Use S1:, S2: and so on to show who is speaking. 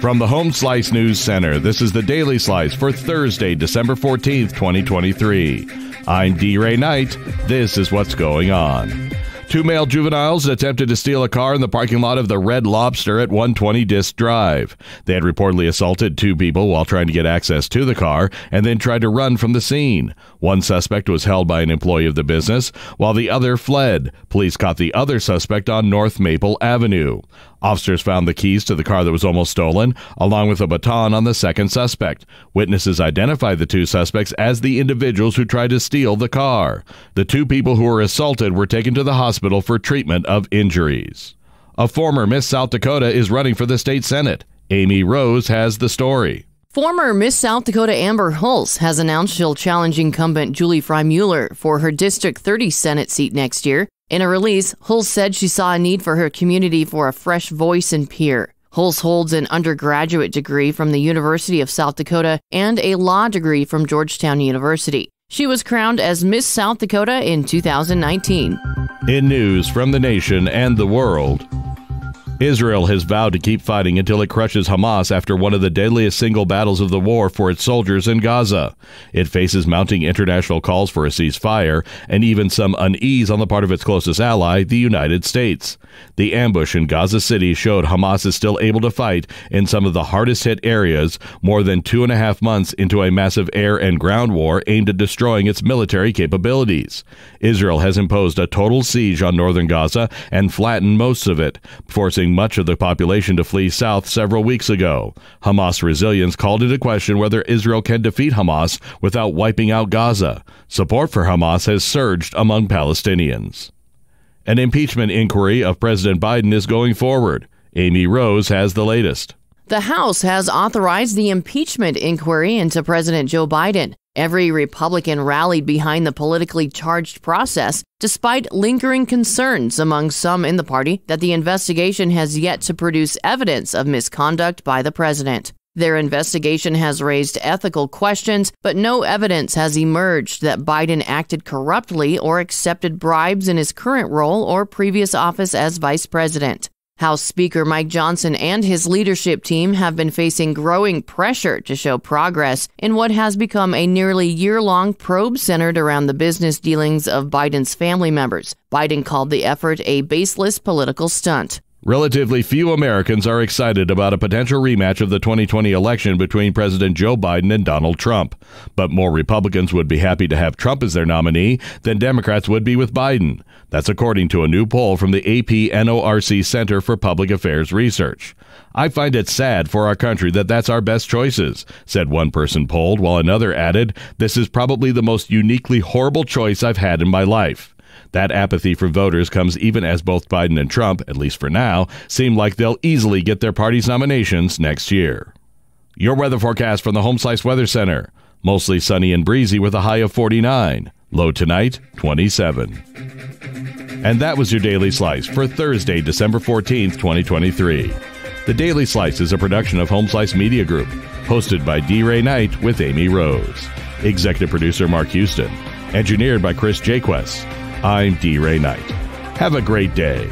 S1: From the Home Slice News Center, this is the Daily Slice for Thursday, December 14th, 2023. I'm D. Ray Knight. This is what's going on. Two male juveniles attempted to steal a car in the parking lot of the Red Lobster at 120 Disc Drive. They had reportedly assaulted two people while trying to get access to the car and then tried to run from the scene. One suspect was held by an employee of the business, while the other fled. Police caught the other suspect on North Maple Avenue. Officers found the keys to the car that was almost stolen, along with a baton on the second suspect. Witnesses identified the two suspects as the individuals who tried to steal the car. The two people who were assaulted were taken to the hospital for treatment of injuries. A former Miss South Dakota is running for the state Senate. Amy Rose has the story.
S2: Former Miss South Dakota Amber Hulse has announced she'll challenge incumbent Julie Fry-Mueller for her District 30 Senate seat next year. In a release, Hulse said she saw a need for her community for a fresh voice and peer. Hulse holds an undergraduate degree from the University of South Dakota and a law degree from Georgetown University. She was crowned as Miss South Dakota in 2019.
S1: In news from the nation and the world, Israel has vowed to keep fighting until it crushes Hamas after one of the deadliest single battles of the war for its soldiers in Gaza. It faces mounting international calls for a ceasefire and even some unease on the part of its closest ally, the United States. The ambush in Gaza City showed Hamas is still able to fight in some of the hardest-hit areas more than 2.5 months into a massive air and ground war aimed at destroying its military capabilities. Israel has imposed a total siege on northern Gaza and flattened most of it, forcing much of the population to flee south several weeks ago. Hamas resilience called into question whether Israel can defeat Hamas without wiping out Gaza. Support for Hamas has surged among Palestinians. An impeachment inquiry of President Biden is going forward. Amy Rose has the latest.
S2: The House has authorized the impeachment inquiry into President Joe Biden. Every Republican rallied behind the politically charged process, despite lingering concerns among some in the party that the investigation has yet to produce evidence of misconduct by the president. Their investigation has raised ethical questions, but no evidence has emerged that Biden acted corruptly or accepted bribes in his current role or previous office as vice president. House Speaker Mike Johnson and his leadership team have been facing growing pressure to show progress in what has become a nearly year-long probe centered around the business dealings of Biden's family members. Biden called the effort a baseless political stunt.
S1: Relatively few Americans are excited about a potential rematch of the 2020 election between President Joe Biden and Donald Trump. But more Republicans would be happy to have Trump as their nominee than Democrats would be with Biden. That's according to a new poll from the AP NORC Center for Public Affairs Research. I find it sad for our country that that's our best choices, said one person polled, while another added, this is probably the most uniquely horrible choice I've had in my life. That apathy from voters comes even as both Biden and Trump, at least for now, seem like they'll easily get their party's nominations next year. Your weather forecast from the Home Slice Weather Center. Mostly sunny and breezy with a high of 49. Low tonight, 27. And that was your Daily Slice for Thursday, December 14th, 2023. The Daily Slice is a production of Home Slice Media Group, hosted by D. Ray Knight with Amy Rose. Executive producer Mark Houston. Engineered by Chris Jaquess. I'm D. Ray Knight. Have a great day.